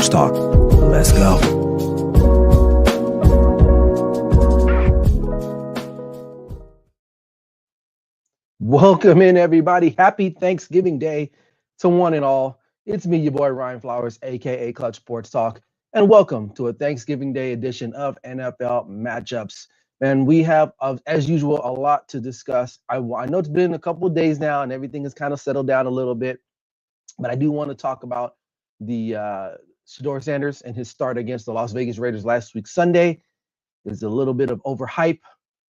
Sports Talk. Let's go. Welcome in, everybody. Happy Thanksgiving Day to one and all. It's me, your boy, Ryan Flowers, a.k.a. Clutch Sports Talk, and welcome to a Thanksgiving Day edition of NFL Matchups. And we have, as usual, a lot to discuss. I know it's been a couple of days now, and everything has kind of settled down a little bit, but I do want to talk about the Shedeur Sanders and his start against the Las Vegas Raiders last week Sunday. Is a little bit of overhype,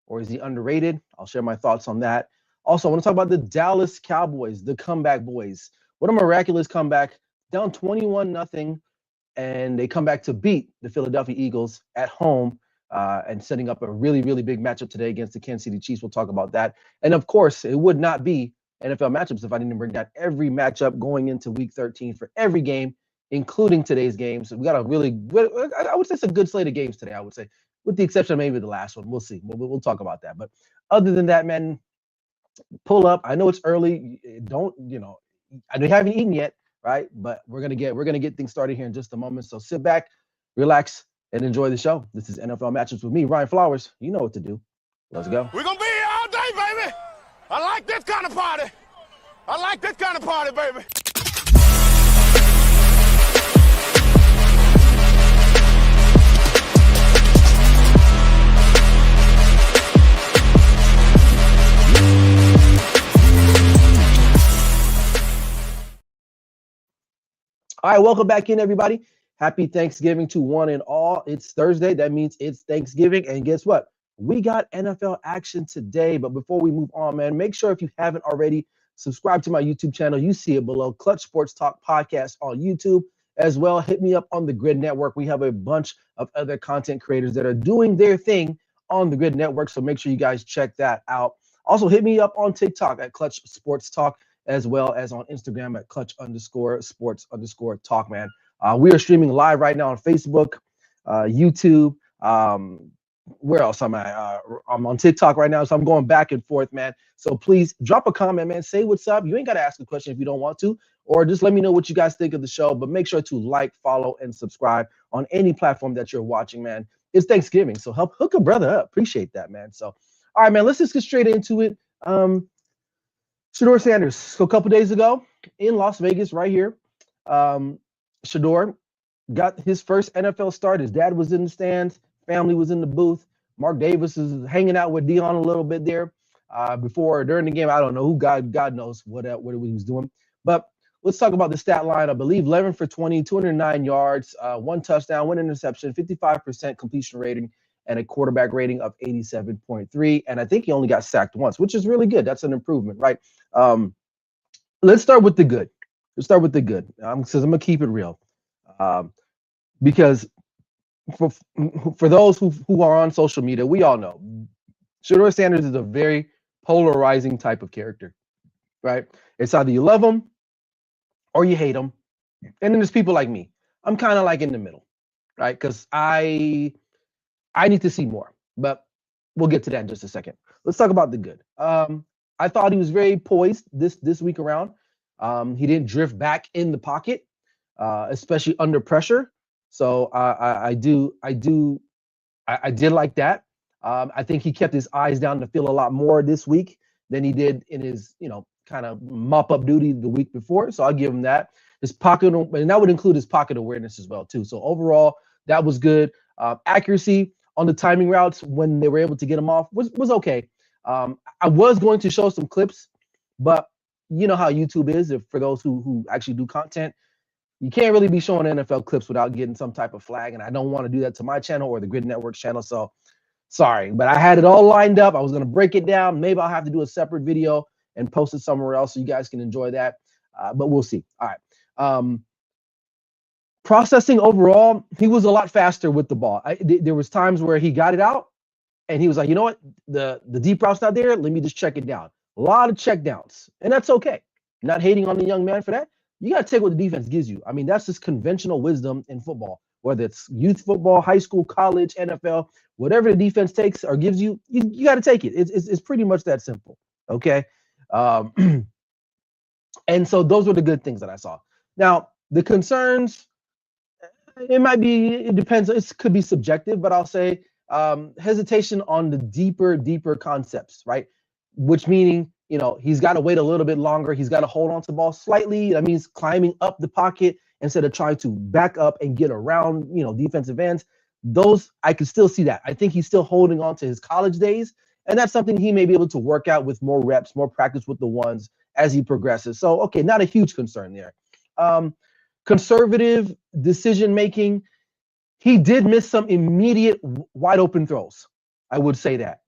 or is he underrated? I'll share my thoughts on that. Also, I want to talk about the Dallas Cowboys, the comeback boys. What a miraculous comeback, down 21-0, and they come back to beat the Philadelphia Eagles at home and setting up a really, really big matchup today against the Kansas City Chiefs. We'll talk about that. And, of course, it would not be NFL matchups if I didn't bring down every matchup going into Week 13 for every game, including today's game. So we got a really good, I would say it's a good slate of games today, I would say, with the exception of maybe the last one. We'll see. We'll talk about that. But other than that, man, pull up. I know it's early. I haven't eaten yet, right? But we're gonna get things started here in just a moment. So sit back, relax, and enjoy the show. This is NFL Matchups with me, Ryan Flowers. You know what to do. Let's go. We're gonna be here all day, baby. I like this kind of party. Baby. All right, welcome back in, everybody. Happy Thanksgiving to one and all. It's Thursday. That means it's Thanksgiving. And guess what? We got NFL action today. But before we move on, man, make sure if you haven't already, subscribe to my YouTube channel. You see it below, Clutch Sports Talk Podcast on YouTube. As well, hit me up on the Grid Network. We have a bunch of other content creators that are doing their thing on the Grid Network. So make sure you guys check that out. Also, hit me up on TikTok at Clutch Sports Talk, as well as on Instagram at Clutch_sports_talk, man. We are streaming live right now on Facebook, YouTube. Where else am I? I'm on TikTok right now, so I'm going back and forth, man. So please drop a comment, man. Say what's up. You ain't got to ask a question if you don't want to, or just let me know what you guys think of the show. But make sure to like, follow, and subscribe on any platform that you're watching, man. It's Thanksgiving, so help hook a brother up. Appreciate that, man. So, all right, man, let's just get straight into it. Shedeur Sanders. So a couple days ago in Las Vegas, right here, Shedeur got his first NFL start. His dad was in the stands. Family was in the booth. Mark Davis is hanging out with Dion a little bit there before or during the game. I don't know who God knows what he was doing. But let's talk about the stat line. I believe 11 for 20, 209 yards, 1 touchdown, 1 interception, 55% completion rating, and a quarterback rating of 87.3. And I think he only got sacked once, which is really good. That's an improvement, right? Let's start with the good. Because I'm going to keep it real. Because for those who are on social media, we all know Shedeur Sanders is a very polarizing type of character, right? It's either you love him or you hate him. And then there's people like me. I'm kind of like in the middle, right? Because I need to see more, but we'll get to that in just a second. Let's talk about the good. I thought he was very poised this week around. He didn't drift back in the pocket, especially under pressure. So I did like that. I think he kept his eyes down the field a lot more this week than he did in his, kind of mop up duty the week before. So I'll give him that. His pocket, and that would include his pocket awareness as well too. So overall, that was good. Accuracy on the timing routes when they were able to get him off was okay. I was going to show some clips, but you know how YouTube is. For those who actually do content, you can't really be showing NFL clips without getting some type of flag, and I don't want to do that to my channel or the Grid Network channel. So sorry, but I had it all lined up. I was going to break it down. Maybe I'll have to do a separate video and post it somewhere else so you guys can enjoy that. But we'll see. All right. Processing overall, he was a lot faster with the ball. There was times where he got it out and he was like, you know what? The deep route's not there. Let me just check it down. A lot of check downs, and that's okay. Not hating on the young man for that. You got to take what the defense gives you. I mean, that's just conventional wisdom in football, whether it's youth football, high school, college, NFL, whatever the defense takes or gives you, you got to take it. It's pretty much that simple. Okay. And so those were the good things that I saw. Now, the concerns, It might be, it depends. It could be subjective, but I'll say hesitation on the deeper concepts, right? Which meaning, he's got to wait a little bit longer. He's got to hold on to the ball slightly. That means climbing up the pocket instead of trying to back up and get around, defensive ends. Those, I can still see that. I think he's still holding on to his college days, and that's something he may be able to work out with more reps, more practice with the ones as he progresses. So, okay, not a huge concern there. Conservative decision making. He did miss some immediate wide open throws. I would say that.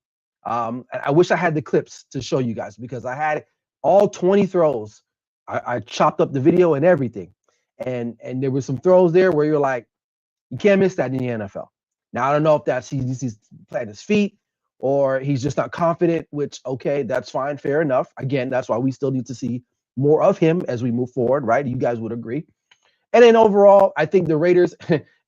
I wish I had the clips to show you guys because I had all 20 throws. I chopped up the video and everything. And there were some throws there where you're like, you can't miss that in the NFL. Now, I don't know if that's he's planting his feet or he's just not confident, which, okay, that's fine. Fair enough. Again, that's why we still need to see more of him as we move forward, right? You guys would agree. And then overall, I think the Raiders,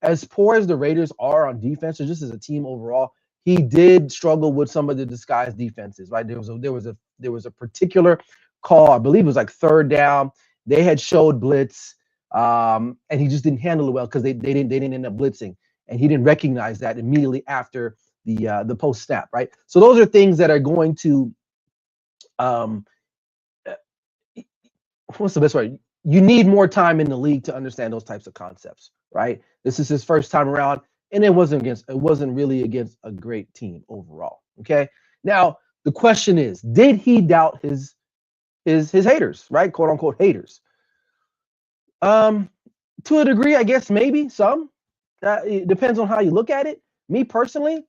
as poor as the Raiders are on defense, or just as a team overall, he did struggle with some of the disguised defenses, right? There was a particular call, I believe it was like third down. They had showed blitz, and he just didn't handle it well because they didn't end up blitzing, and he didn't recognize that immediately after the post snap, right? So those are things that are going to, what's the best word? You need more time in the league to understand those types of concepts, right? This is his first time around, and it wasn't really against a great team overall. Okay. Now the question is, did he doubt his haters, right? Quote unquote haters. To a degree, I guess maybe some. It depends on how you look at it. Me personally,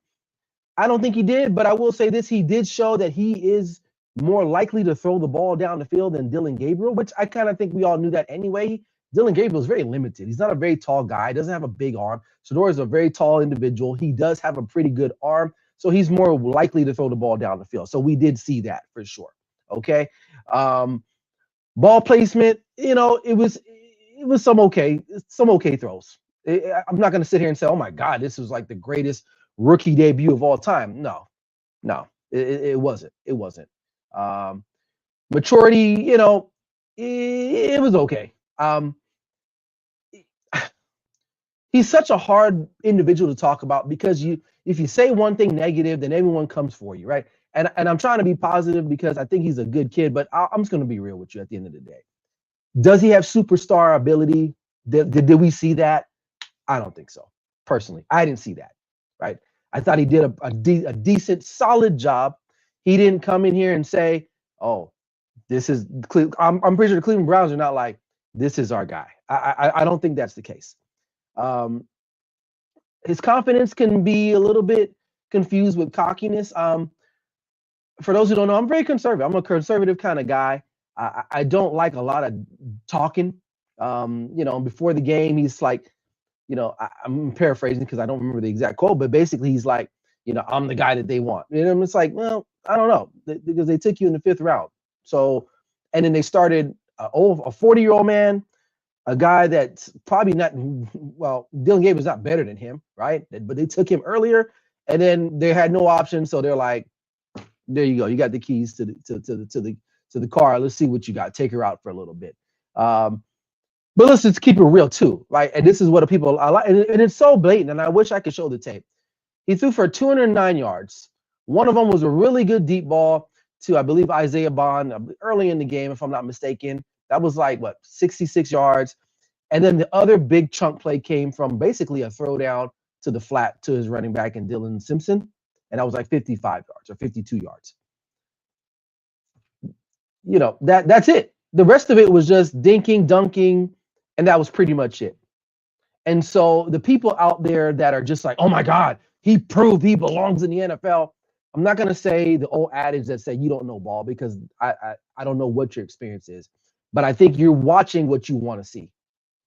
I don't think he did, but I will say this: he did show that he is more likely to throw the ball down the field than Dillon Gabriel, which I kind of think we all knew that anyway. Dillon Gabriel is very limited. He's not a very tall guy. Doesn't have a big arm. Shedeur is a very tall individual. He does have a pretty good arm, so he's more likely to throw the ball down the field. So we did see that for sure. Okay. Ball placement, it was some okay throws. I'm not going to sit here and say, oh my God, this was like the greatest rookie debut of all time. No, it wasn't. It wasn't. Maturity, it was okay. He's such a hard individual to talk about because if you say one thing negative, then everyone comes for you, right? And I'm trying to be positive because I think he's a good kid, but I'm just going to be real with you at the end of the day. Does he have superstar ability? Did we see that? I don't think so. Personally, I didn't see that, right? I thought he did a decent, solid job. He didn't come in here and say, oh, this is I'm pretty sure the Cleveland Browns are not like, this is our guy. I don't think that's the case. His confidence can be a little bit confused with cockiness. For those who don't know, I'm very conservative. I'm a conservative kind of guy. I don't like a lot of talking. Before the game, he's like, I'm paraphrasing because I don't remember the exact quote, but basically he's like, I'm the guy that they want. And it's like, well, I don't know, because they took you in the 5th round. So, and then they started a 40-year-old man, a guy that's probably not, well, Dillon Gabriel is not better than him, right? But they took him earlier, and then they had no option. So they're like, there you go. You got the keys to the car. Let's see what you got. Take her out for a little bit. But let's just keep it real too, right? And this is what people I like, and it's so blatant. And I wish I could show the tape. He threw for 209 yards. One of them was a really good deep ball to, I believe, Isaiah Bond early in the game, if I'm not mistaken. That was like, 66 yards. And then the other big chunk play came from basically a throwdown to the flat to his running back and Dylan Simpson. And that was like 55 yards or 52 yards. That's it. The rest of it was just dinking, dunking, and that was pretty much it. And so the people out there that are just like, oh my God, he proved he belongs in the NFL. I'm not going to say the old adage that say you don't know ball, because I don't know what your experience is, but I think you're watching what you want to see,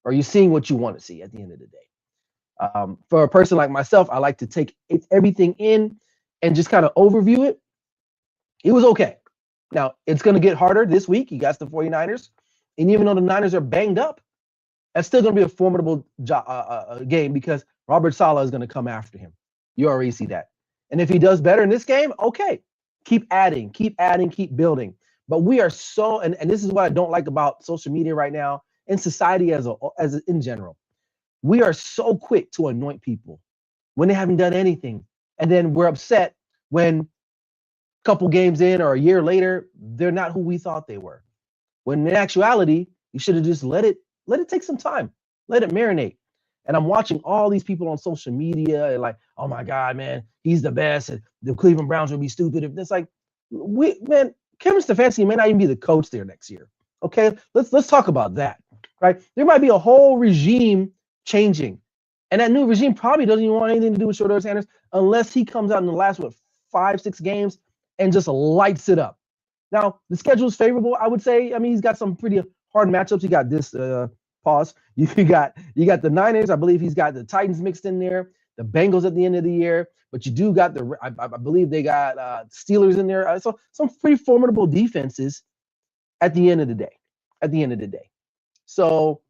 or you're seeing what you want to see at the end of the day. For a person like myself, I like to take everything in and just kind of overview it. It was okay. Now, it's going to get harder this week. You got the 49ers. And even though the Niners are banged up, that's still going to be a formidable game, because Robert Saleh is going to come after him. You already see that. And if he does better in this game, okay. Keep adding, keep building. But we are so, and this is what I don't like about social media right now and society as in general. We are so quick to anoint people when they haven't done anything. And then we're upset when a couple games in or a year later, they're not who we thought they were. When in actuality, you should have just let it take some time, let it marinate. And I'm watching all these people on social media and like, oh my God, man, he's the best. And the Cleveland Browns would be stupid if it's like, Kevin Stefanski may not even be the coach there next year. Okay, let's talk about that, right? There might be a whole regime changing, and that new regime probably doesn't even want anything to do with Shedeur Sanders unless he comes out in the last 5-6 games and just lights it up. Now the schedule is favorable, I would say. I mean, he's got some pretty hard matchups. You got this pause. You got the Niners. I believe he's got the Titans mixed in there. The Bengals at the end of the year, but you do got I believe they got Steelers in there. So some pretty formidable defenses at the end of the day. So,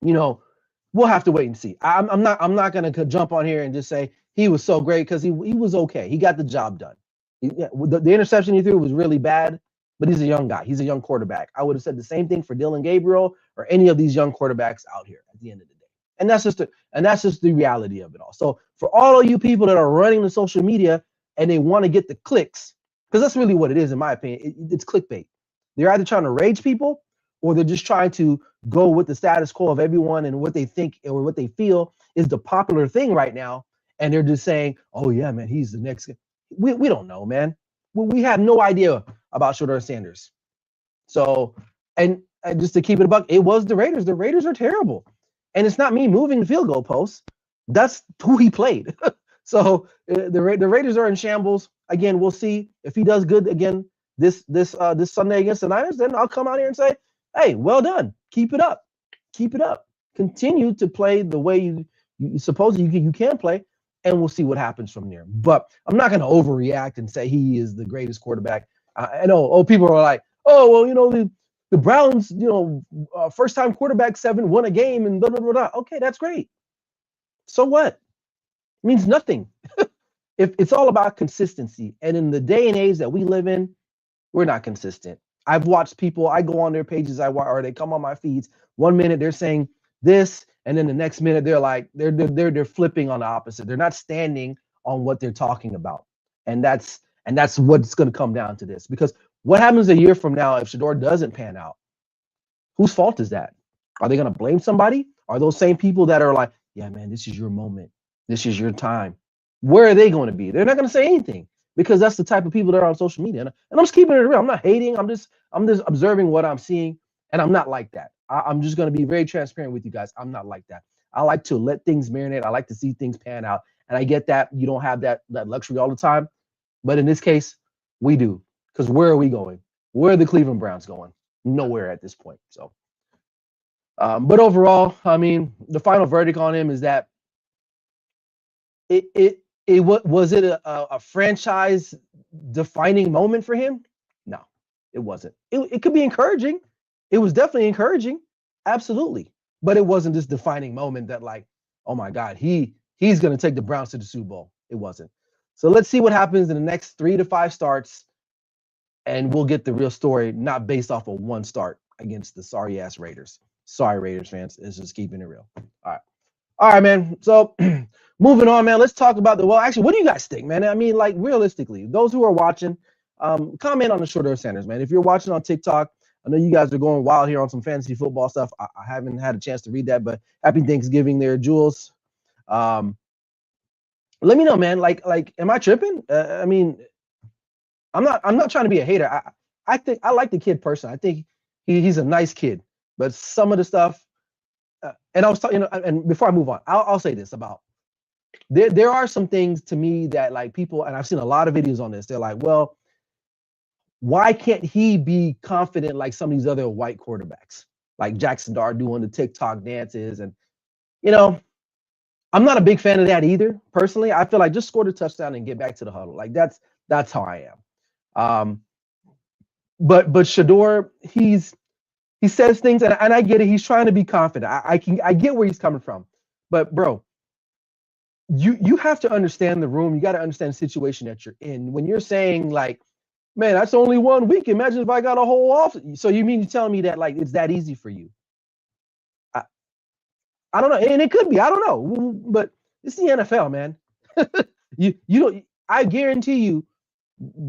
we'll have to wait and see. I'm not going to jump on here and just say he was so great because he was okay. He got the job done. The interception he threw was really bad, but he's a young guy. He's a young quarterback. I would have said the same thing for Dylan Gabriel or any of these young quarterbacks out here at the end of the day. And that's just the reality of it all. So for all of you people that are running the social media and they want to get the clicks, because that's really what it is, in my opinion, it's clickbait. They're either trying to rage people or they're just trying to go with the status quo of everyone and what they think or what they feel is the popular thing right now. And they're just saying, oh, yeah, man, he's the next. We don't know, man. We have no idea about Shedeur Sanders. So, and just to keep it a buck, it was the Raiders. The Raiders are terrible. And it's not me moving the field goal post. That's who he played. So the Raiders are in shambles. Again, we'll see if he does good again this Sunday against the Niners. Then I'll come out here and say, hey, well done. Keep it up. Keep it up. Continue to play the way you suppose you can play, and we'll see what happens from there. But I'm not going to overreact and say he is the greatest quarterback. I know people are like, oh, well, the Browns, first-time quarterback 7 won a game and blah, blah, blah, blah. Okay, that's great. So what? It means nothing. If it's all about consistency. And in the day and age that we live in, we're not consistent. I've watched people, I go on their pages, or they come on my feeds. 1 minute they're saying this, and then the next minute they're like, they're flipping on the opposite. They're not standing on what they're talking about. And that's what's going to come down to this. Because what happens a year from now if Shedeur doesn't pan out? Whose fault is that? Are they going to blame somebody? Are those same people that are like, yeah, man, this is your moment. This is your time. Where are they going to be? They're not going to say anything because that's the type of people that are on social media. And I'm just keeping it real. I'm not hating. I'm just observing what I'm seeing. And I'm not like that. I'm just going to be very transparent with you guys. I'm not like that. I like to let things marinate. I like to see things pan out. And I get that you don't have that luxury all the time. But in this case, we do. Because where are we going? Where are the Cleveland Browns going? Nowhere at this point. So, but overall, I mean, the final verdict on him is that was it a franchise defining moment for him? No, it wasn't. It could be encouraging. It was definitely encouraging. Absolutely. But it wasn't this defining moment that like, oh my God, he's going to take the Browns to the Super Bowl. It wasn't. So let's see what happens in the next 3 to 5 starts. And we'll get the real story, not based off of one start against the sorry ass Raiders. Sorry, Raiders fans. It's just keeping it real. All right, man. So moving on, man. Let's talk about actually, what do you guys think, man? I mean, like realistically, those who are watching, comment on the Shedeur Sanders, man. If you're watching on TikTok, I know you guys are going wild here on some fantasy football stuff. I haven't had a chance to read that, but happy Thanksgiving there, Jules. Let me know, man. Like, am I tripping? I mean, I'm not trying to be a hater. I think I like the kid personally. I think he's a nice kid, but some of the stuff, and I was talking, and before I move on, I'll say this about there are some things to me that like people, and I've seen a lot of videos on this. They're like, well, why can't he be confident like some of these other white quarterbacks, like Jackson Dart doing the TikTok dances, and I'm not a big fan of that either. Personally, I feel like just score the touchdown and get back to the huddle. Like that's how I am. But Shedeur, he says things, and I get it. He's trying to be confident. I get where he's coming from. But bro, you have to understand the room. You got to understand the situation that you're in. When you're saying like, man, that's only 1 week. Imagine if I got a whole off. So you mean you're telling me that like it's that easy for you? I don't know, and it could be. I don't know, but it's the NFL, man. You don't. I guarantee you,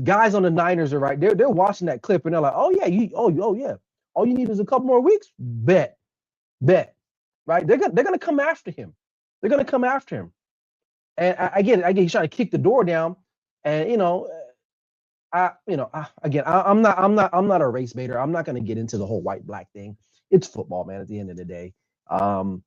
guys on the Niners are right. They're watching that clip and they're like, oh yeah, oh yeah. All you need is a couple more weeks. Bet. Right? They're gonna come after him. They're gonna come after him. And I get it. I get he's trying to kick the door down. And I'm not a race baiter. I'm not gonna get into the whole white black thing. It's football, man. At the end of the day, what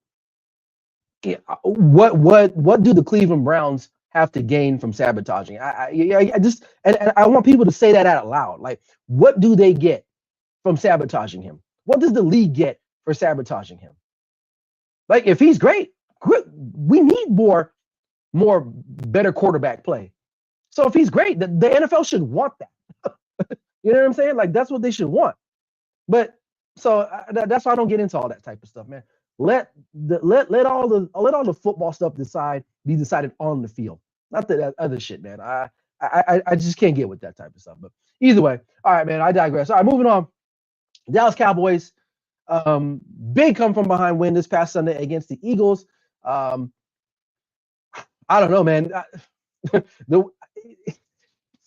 do the Cleveland Browns have to gain from sabotaging? I just and I want people to say that out loud. Like, what do they get from sabotaging him? What does the league get for sabotaging him? Like, if he's great, we need more better quarterback play. So if he's great, the NFL should want that. You know what I'm saying? Like, that's what they should want. But so that's why I don't get into all that type of stuff, man. Let all the football stuff be decided on the field, not that other shit, man. I just can't get with that type of stuff. But either way, all right, man. I digress. All right, moving on. Dallas Cowboys, big come from behind win this past Sunday against the Eagles. I don't know, man.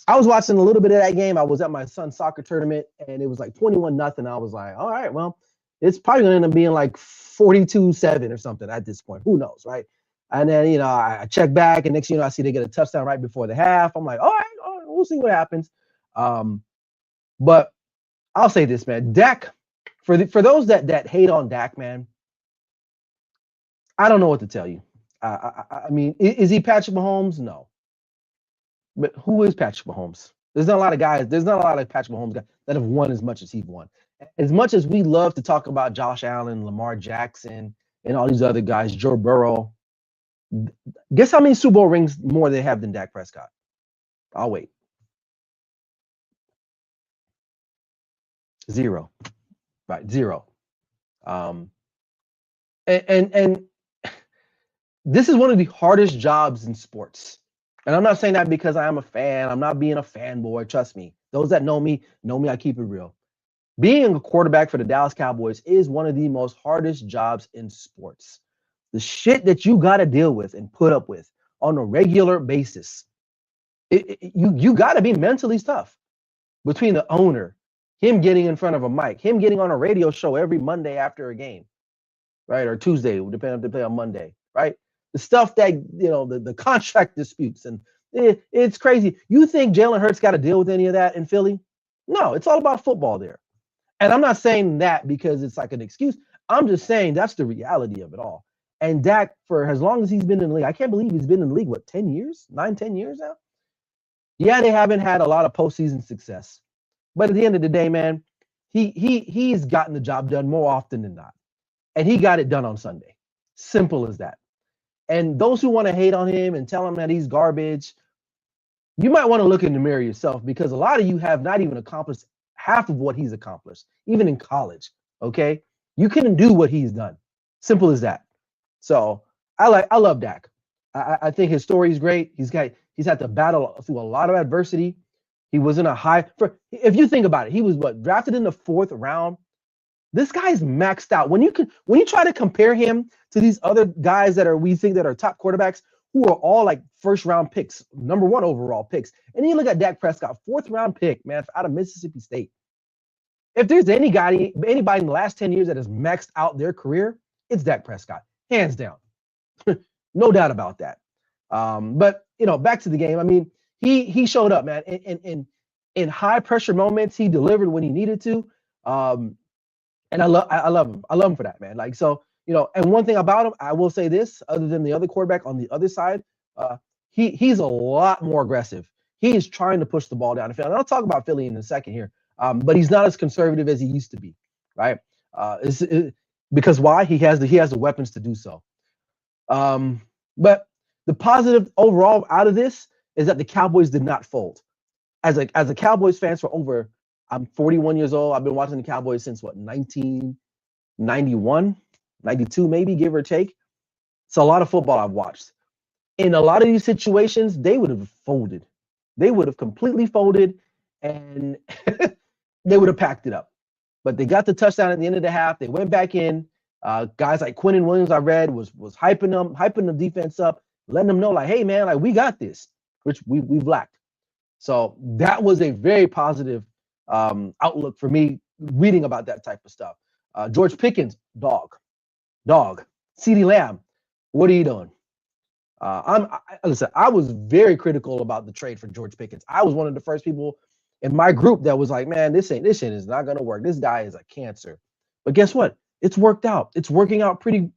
I was watching a little bit of that game. I was at my son's soccer tournament, and it was like 21-0. I was like, all right, well, it's probably going to end up being like 42-7 or something at this point. Who knows, right? And then, I check back, and next thing you know, I see they get a touchdown right before the half. I'm like, all right, we'll see what happens. But I'll say this, man. Dak, for those that hate on Dak, man, I don't know what to tell you. I mean, is he Patrick Mahomes? No. But who is Patrick Mahomes? There's not a lot of guys. There's not a lot of Patrick Mahomes guys that have won as much as he's won. As much as we love to talk about Josh Allen, Lamar Jackson, and all these other guys, Joe Burrow, guess how many Super Bowl rings more they have than Dak Prescott? I'll wait. 0. Right, 0. And this is one of the hardest jobs in sports. And I'm not saying that because I am a fan. I'm not being a fanboy. Trust me. Those that know me, I keep it real. Being a quarterback for the Dallas Cowboys is one of the most hardest jobs in sports. The shit that you got to deal with and put up with on a regular basis. You got to be mentally tough. Between the owner, him getting in front of a mic, him getting on a radio show every Monday after a game, right? Or Tuesday, depending if they play on Monday, right? The stuff that, the contract disputes, and it's crazy. You think Jalen Hurts got to deal with any of that in Philly? No, it's all about football there. And I'm not saying that because it's like an excuse. I'm just saying that's the reality of it all. And Dak, for as long as he's been in the league, I can't believe he's been in the league, 10 years? 9-10 years now? Yeah, they haven't had a lot of postseason success. But at the end of the day, man, he's gotten the job done more often than not. And he got it done on Sunday. Simple as that. And those who want to hate on him and tell him that he's garbage, you might want to look in the mirror yourself, because a lot of you have not even accomplished half of what he's accomplished, even in college. Okay, you couldn't do what he's done. Simple as that. So I love Dak. I think his story is great. He's had to battle through a lot of adversity. He was in if you think about it, he was drafted in the 4th round. This guy's maxed out. When you try to compare him to these other guys we think that are top quarterbacks who are all like 1st round picks, number 1 overall picks, and then you look at Dak Prescott, 4th round pick, man, out of Mississippi State. If there's anybody in the last 10 years that has maxed out their career, it's Dak Prescott, hands down, no doubt about that. But back to the game. I mean, he showed up, man. In high pressure moments, he delivered when he needed to. And I love him. I love him for that, man. Like, so, and one thing about him, I will say this, other than the other quarterback on the other side, he's a lot more aggressive. He is trying to push the ball down the field. And I'll talk about Philly in a second here. But he's not as conservative as he used to be, right? Because why? He has the weapons to do so. But the positive overall out of this is that the Cowboys did not fold. As a Cowboys fan I'm 41 years old. I've been watching the Cowboys since 1991, 92 maybe, give or take. It's a lot of football I've watched. In a lot of these situations, they would have folded. They would have completely folded, and they would have packed it up. But they got the touchdown at the end of the half. They went back in. Guys like Quinnen Williams, I read, was hyping the defense up, letting them know, like, hey, man, like, we got this, which we've lacked. So that was a very positive outlook for me reading about that type of stuff. George Pickens, dog. CeeDee Lamb, what are you doing? Listen, I was very critical about the trade for George Pickens. I was one of the first people in my group that was like, man, this shit is not going to work. This guy is a cancer. But guess what? It's worked out. It's working out pretty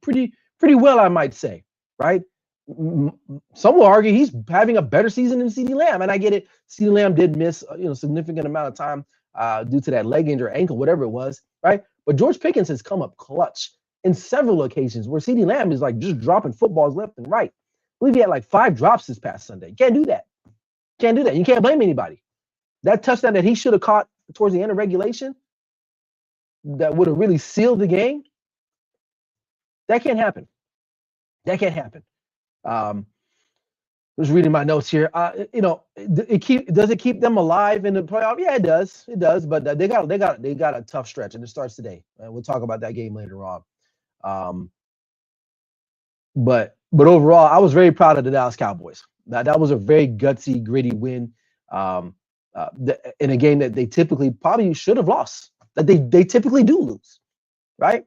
well, I might say, right? Some will argue he's having a better season than CeeDee Lamb, and I get it. CeeDee Lamb did miss, significant amount of time due to that leg injury, ankle, whatever it was, right? But George Pickens has come up clutch in several occasions where CeeDee Lamb is like just dropping footballs left and right. I believe he had like 5 drops this past Sunday. You can't do that. You can't blame anybody. That touchdown that he should have caught towards the end of regulation that would have really sealed the game, that can't happen. Was reading my notes here. Does it keep them alive in the playoff? Yeah, it does. But they got a tough stretch, and it starts today. And we'll talk about that game later on. But overall, I was very proud of the Dallas Cowboys. That was a very gutsy, gritty win in a game that they typically probably should have lost. That they typically do lose, right?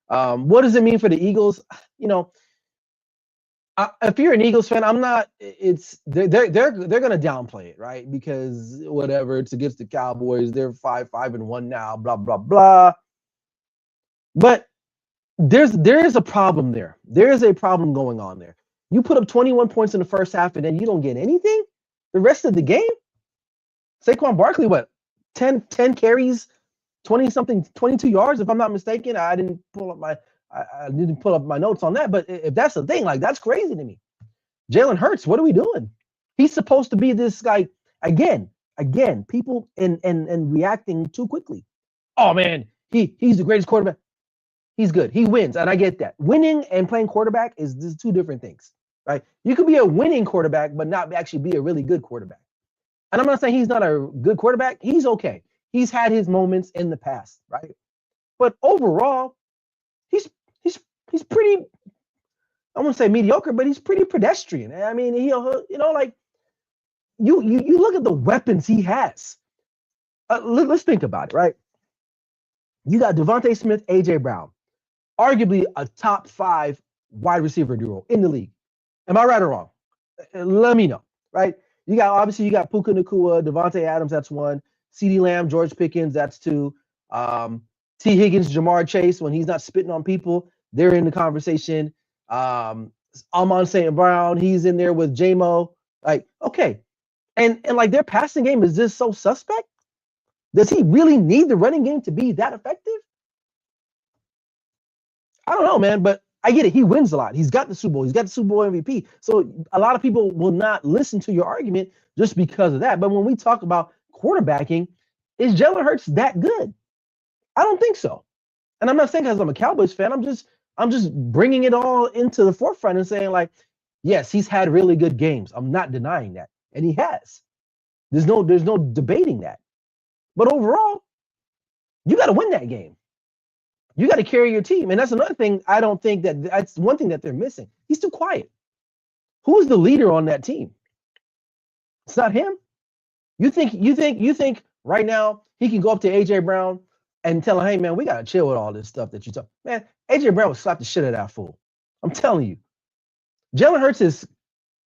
What does it mean for the Eagles? If you're an Eagles fan, I'm not. They're gonna downplay it, right? Because whatever, it's against the Cowboys. They're 5-1 now. Blah blah blah. But there is a problem there. There is a problem going on there. You put up 21 points in the first half, and then you don't get anything the rest of the game. Saquon Barkley, what, 10 carries, 20-something, 22 yards, if I'm not mistaken. I didn't pull up my notes on that, but if that's the thing, like, that's crazy to me. Jalen Hurts, what are we doing? He's supposed to be this guy again. People and reacting too quickly. Oh man, he's the greatest quarterback. He's good. He wins, and I get that. Winning and playing quarterback is just 2 different things, right? You could be a winning quarterback, but not actually be a really good quarterback. And I'm not saying he's not a good quarterback. He's okay. He's had his moments in the past, right? But overall, he's pretty, I won't say mediocre, but he's pretty pedestrian. I mean, like, you look at the weapons he has. Let's think about it, right? You got Devontae Smith, A.J. Brown, arguably a top 5 wide receiver duo in the league. Am I right or wrong? Let me know, right? You got Puka Nacua, Devontae Adams, that's 1. CeeDee Lamb, George Pickens, that's 2. T. Higgins, Jamar Chase, when he's not spitting on people, they're in the conversation. Amon St. Brown, he's in there with J-Mo. Like, okay. And like, their passing game is just so suspect. Does he really need the running game to be that effective? I don't know, man, but I get it. He wins a lot. He's got the Super Bowl. He's got the Super Bowl MVP. So a lot of people will not listen to your argument just because of that. But when we talk about quarterbacking, is Jalen Hurts that good? I don't think so. And I'm not saying because I'm a Cowboys fan. I'm just bringing it all into the forefront and saying, like, yes, he's had really good games. I'm not denying that. And he has. There's no debating that. But overall, you got to win that game. You got to carry your team. And that's another thing. I don't think that's one thing that they're missing. He's too quiet. Who is the leader on that team? It's not him. You think right now he can go up to A.J. Brown and tell him, hey, man, we got to chill with all this stuff that you talk. Man, A.J. Brown would slap the shit out of that fool. I'm telling you. Jalen Hurts is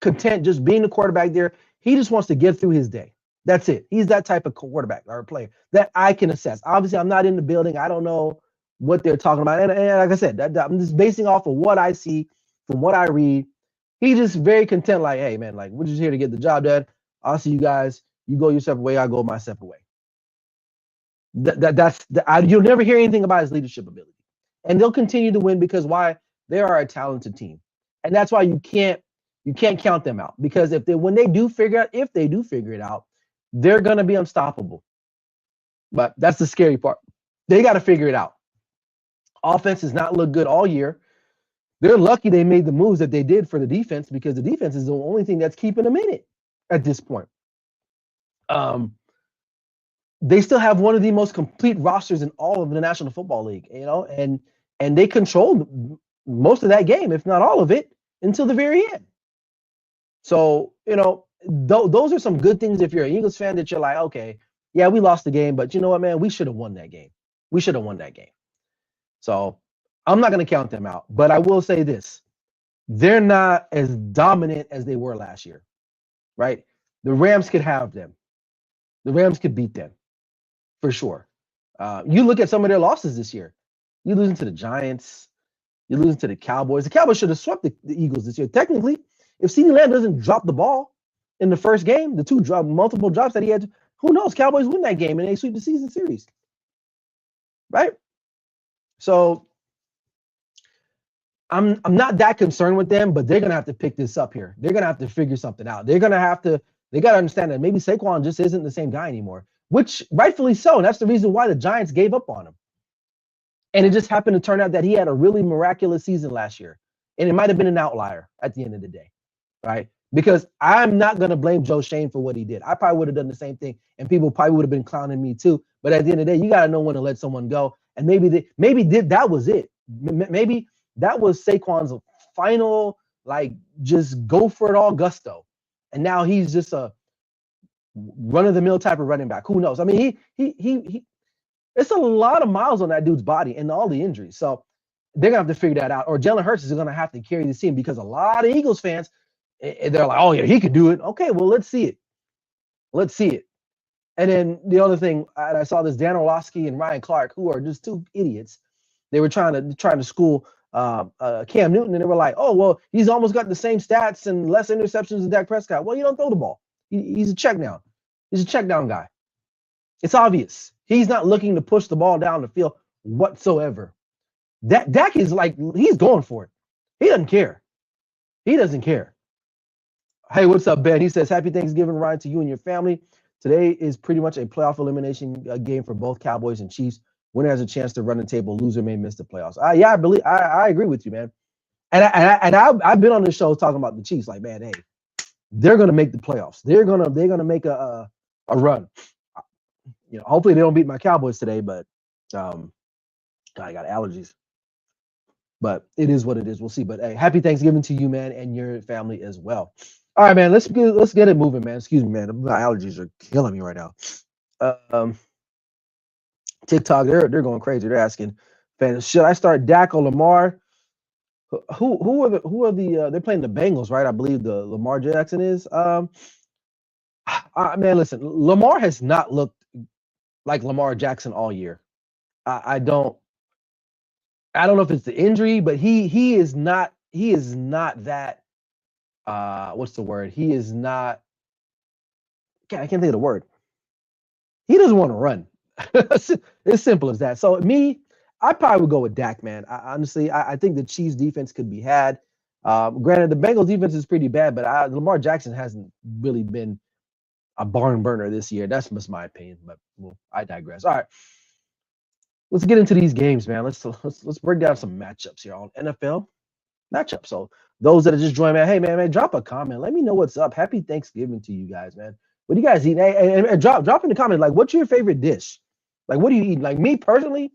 content just being the quarterback there. He just wants to get through his day. That's it. He's that type of quarterback or player that I can assess. Obviously, I'm not in the building. I don't know what they're talking about. And like I said, I'm just basing off of what I see from what I read. He's just very content, like, hey, man, like, we're just here to get the job done. I'll see you guys. You go your separate way. I'll go my separate way. You'll never hear anything about his leadership ability. And they'll continue to win because why? They are a talented team. And that's why you can't count them out. Because if they do figure it out, they're going to be unstoppable. But that's the scary part. They got to figure it out. Offense has not looked good all year. They're lucky they made the moves that they did for the defense because the defense is the only thing that's keeping them in it at this point. They still have one of the most complete rosters in all of the National Football League, and and they controlled most of that game, if not all of it, until the very end. So, those are some good things if you're an Eagles fan that you're like, okay, yeah, we lost the game, but you know what, man? We should have won that game. We should have won that game. So I'm not going to count them out, but I will say this. They're not as dominant as they were last year, right? The Rams could have them. The Rams could beat them for sure. You look at some of their losses this year. You're losing to the Giants. You're losing to the Cowboys. The Cowboys should have swept the Eagles this year. Technically, if CeeDee Lamb doesn't drop the ball in the first game, the multiple drops that he had, who knows? Cowboys win that game and they sweep the season series, right? So I'm not that concerned with them, but they're gonna have to pick this up here. They're gonna have to figure something out. They gotta understand that maybe Saquon just isn't the same guy anymore, which rightfully so. And that's the reason why the Giants gave up on him. And it just happened to turn out that he had a really miraculous season last year. And it might have been an outlier at the end of the day, right? Because I'm not going to blame Joe Shane for what he did. I probably would have done the same thing, and people probably would have been clowning me too. But at the end of the day, you got to know when to let someone go. And maybe that was it. Maybe that was Saquon's final, just go for it all gusto. And now he's just a run-of-the-mill type of running back. Who knows? I mean, he it's a lot of miles on that dude's body and all the injuries. So they're going to have to figure that out. Or Jalen Hurts is going to have to carry this team because a lot of Eagles fans, they're like, oh, yeah, he could do it. Okay, well, let's see it. Let's see it. And then the other thing, I saw this, Dan Orlovsky and Ryan Clark, who are just two idiots. They were trying to school Cam Newton, and they were like, oh, well, he's almost got the same stats and less interceptions than Dak Prescott. Well, you don't throw the ball. He's a check down. He's a check down guy. It's obvious. He's not looking to push the ball down the field whatsoever. Dak is he's going for it. He doesn't care. He doesn't care. Hey, what's up, Ben? He says, happy Thanksgiving, Ryan, to you and your family. Today is pretty much a playoff elimination game for both Cowboys and Chiefs. Winner has a chance to run the table. Loser may miss the playoffs. I agree with you, man. And I've been on this show talking about the Chiefs. Like, man, hey, they're gonna make the playoffs. They're gonna make a run. Hopefully they don't beat my Cowboys today, but I got allergies. But it is what it is. We'll see. But hey, happy Thanksgiving to you, man, and your family as well. All right, man. Let's get it moving, man. Excuse me, man. My allergies are killing me right now. TikTok, they're going crazy. They're asking fans, should I start Dak or Lamar? Who are the they're playing the Bengals, right? I believe the Lamar Jackson is. Man, listen, Lamar has not looked like Lamar Jackson all year. I don't know if it's the injury, but he is not that what's the word? He is not I can't think of the word. He doesn't want to run. It's simple as that. So I probably would go with Dak, man. Honestly, I think the Chiefs defense could be had. Granted, the Bengals defense is pretty bad, but Lamar Jackson hasn't really been a barn burner this year. That's just my opinion, but I digress. All right, let's get into these games, man. Let's break down some matchups here on NFL matchups. So those that are just joining, man, hey, man, drop a comment. Let me know what's up. Happy Thanksgiving to you guys, man. What do you guys eat? And drop in the comments, what's your favorite dish? What do you eat? Me personally,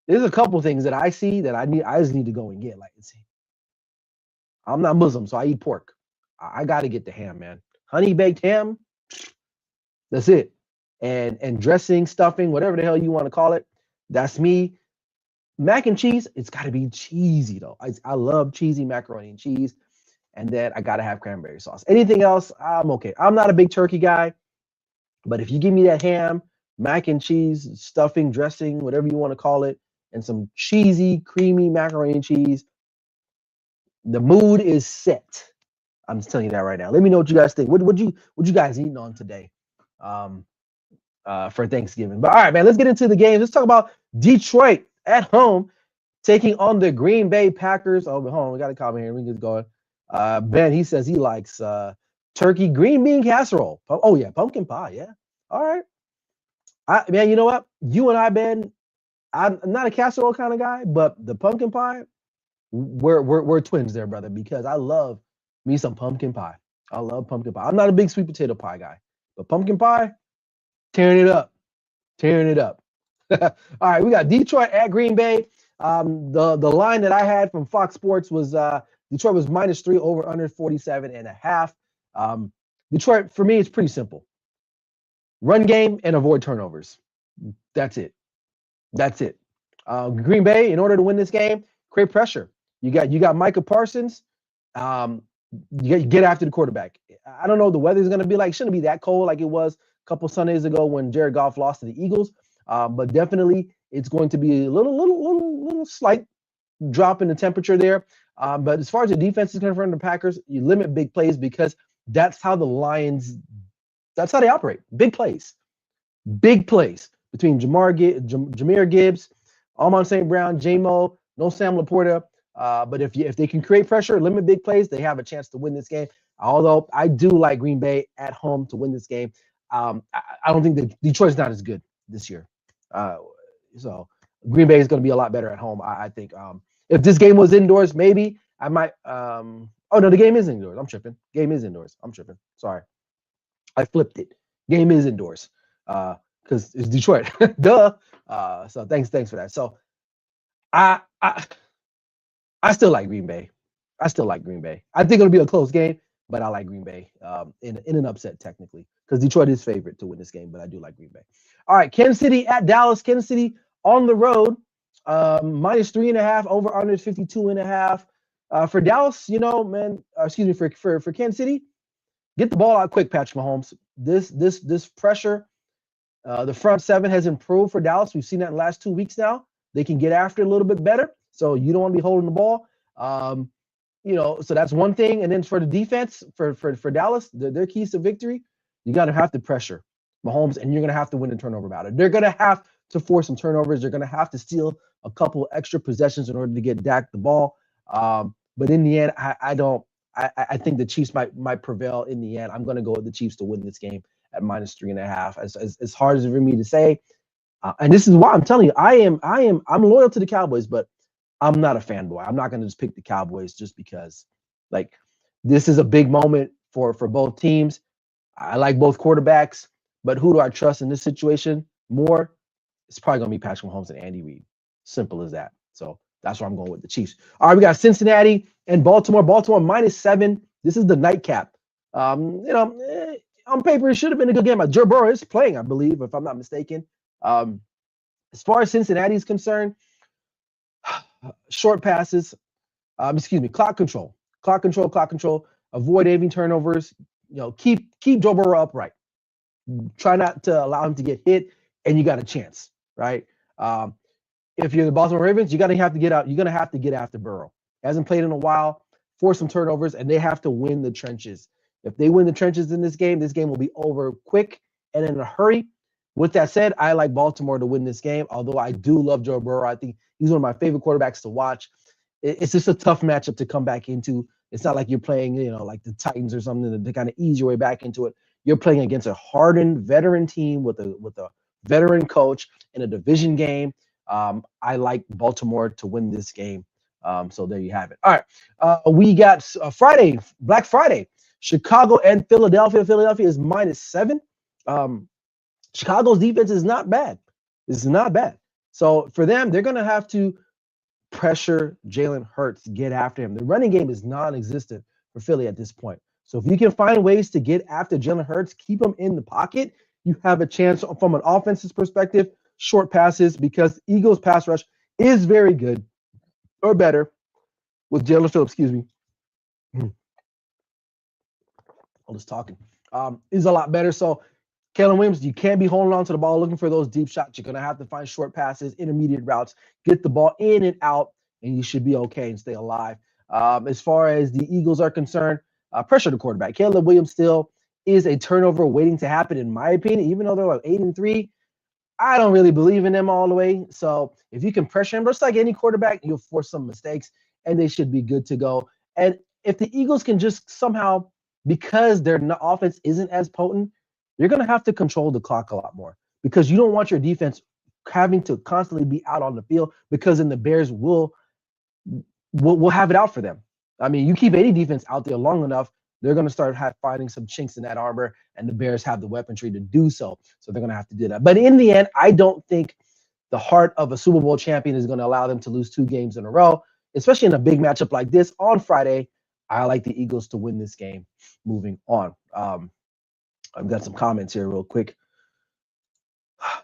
there's a couple things that I see that I just need to go and get. I'm not Muslim, so I eat pork. I got to get the ham, man. Honey baked ham. That's it. And dressing, stuffing, whatever the hell you want to call it. That's me. Mac and cheese, it's got to be cheesy, though. I love cheesy macaroni and cheese. And then I got to have cranberry sauce. Anything else, I'm okay. I'm not a big turkey guy. But if you give me that ham, mac and cheese, stuffing, dressing, whatever you want to call it, and some cheesy, creamy macaroni and cheese, the mood is set. I'm just telling you that right now. Let me know what you guys think. What you guys eating on today for Thanksgiving? But all right, man, let's get into the games. Let's talk about Detroit at home taking on the Green Bay Packers. Oh, hold on, we got a comment here. We can get going. Ben, he says he likes turkey green bean casserole. Oh yeah, pumpkin pie. Yeah. All right. Man, you know what? You and I, Ben, I'm not a casserole kind of guy, but the pumpkin pie, we're twins there, brother, because I love me some pumpkin pie. I love pumpkin pie. I'm not a big sweet potato pie guy, but pumpkin pie, tearing it up. All right, we got Detroit at Green Bay. The line that I had from Fox Sports was Detroit was -3 over under 47.5. Detroit, for me, it's pretty simple. Run game and avoid turnovers. That's it. That's it. Green Bay, in order to win this game, create pressure. You got Micah Parsons. You get after the quarterback. I don't know what the weather's going to be like. It shouldn't be that cold like it was a couple Sundays ago when Jared Goff lost to the Eagles. But definitely it's going to be a little slight drop in the temperature there. But as far as the defense is concerned, the Packers, you limit big plays because that's how the Lions, that's how they operate. Big plays between Jahmyr Gibbs, Amon St. Brown, J-Mo, no Sam Laporta. But if they can create pressure, limit big plays, they have a chance to win this game. Although I do like Green Bay at home to win this game. I don't think that Detroit's not as good this year. So Green Bay is going to be a lot better at home, I think. If this game was indoors, maybe I might. Oh, no, the game is indoors. I'm tripping. Game is indoors. I'm tripping. Sorry. I flipped it. Game is indoors because it's Detroit. Duh. So thanks for that. So I still like Green Bay. I think it'll be a close game, but I like Green Bay in an upset technically because Detroit is favorite to win this game, but I do like Green Bay. All right, Kansas City at Dallas. Kansas City on the road, -3.5 over under 52.5. For Dallas, for Kansas City, get the ball out quick, Patrick Mahomes. This pressure, the front seven has improved for Dallas. We've seen that in the last 2 weeks now. They can get after it a little bit better. So you don't want to be holding the ball. So that's one thing. And then for the defense, for Dallas, their keys to victory, you got to have to pressure Mahomes, and you're going to have to win the turnover battle. They're going to have to force some turnovers. They're going to have to steal a couple extra possessions in order to get Dak the ball. But in the end, I think the Chiefs might prevail in the end. I'm going to go with the Chiefs to win this game at -3.5. As hard as it for me to say, and this is why I'm telling you, I'm loyal to the Cowboys, but I'm not a fanboy. I'm not going to just pick the Cowboys just because, like, this is a big moment for both teams. I like both quarterbacks, but who do I trust in this situation more? It's probably going to be Patrick Mahomes and Andy Reid. Simple as that. So that's why I'm going with the Chiefs. All right, we got Cincinnati and Baltimore. Baltimore -7. This is the nightcap. On paper, it should have been a good game. Joe Burrow is playing, I believe, if I'm not mistaken. As far as Cincinnati is concerned, short passes, clock control. Avoid any turnovers. Keep Joe Burrow upright. Try not to allow him to get hit, and you got a chance, right? If you're the Baltimore Ravens, you're gonna have to get out. You're gonna have to get after Burrow. Hasn't played in a while. Force some turnovers, and they have to win the trenches. If they win the trenches in this game will be over quick and in a hurry. With that said, I like Baltimore to win this game, although I do love Joe Burrow. I think he's one of my favorite quarterbacks to watch. It's just a tough matchup to come back into. It's not like you're playing, like the Titans or something to kind of ease your way back into it. You're playing against a hardened veteran team with a veteran coach in a division game. I like Baltimore to win this game. So there you have it. All right. We got Friday, Black Friday, Chicago and Philadelphia. Philadelphia is -7. Chicago's defense is not bad. It's not bad. So for them, they're going to have to pressure Jalen Hurts, get after him. The running game is non-existent for Philly at this point. So if you can find ways to get after Jalen Hurts, keep him in the pocket, you have a chance from an offensive perspective, short passes, because Eagles pass rush is very good or better with Jalen Phillips, I'm just talking, is a lot better. So Kellen Williams, you can't be holding on to the ball looking for those deep shots. You're going to have to find short passes, intermediate routes, get the ball in and out, and you should be okay and stay alive. As far as the Eagles are concerned, pressure the quarterback. Caleb Williams still is a turnover waiting to happen, in my opinion, even though they're like 8-3. I don't really believe in them all the way. So if you can pressure him, just like any quarterback, you'll force some mistakes, and they should be good to go. And if the Eagles can just somehow, because their offense isn't as potent, you're going to have to control the clock a lot more, because you don't want your defense having to constantly be out on the field, because then the Bears will have it out for them. I mean, you keep any defense out there long enough, they're going to start finding some chinks in that armor, and the Bears have the weaponry to do so. So they're going to have to do that. But in the end, I don't think the heart of a Super Bowl champion is going to allow them to lose 2 games in a row, especially in a big matchup like this on Friday. I like the Eagles to win this game. Moving on. I've got some comments here real quick.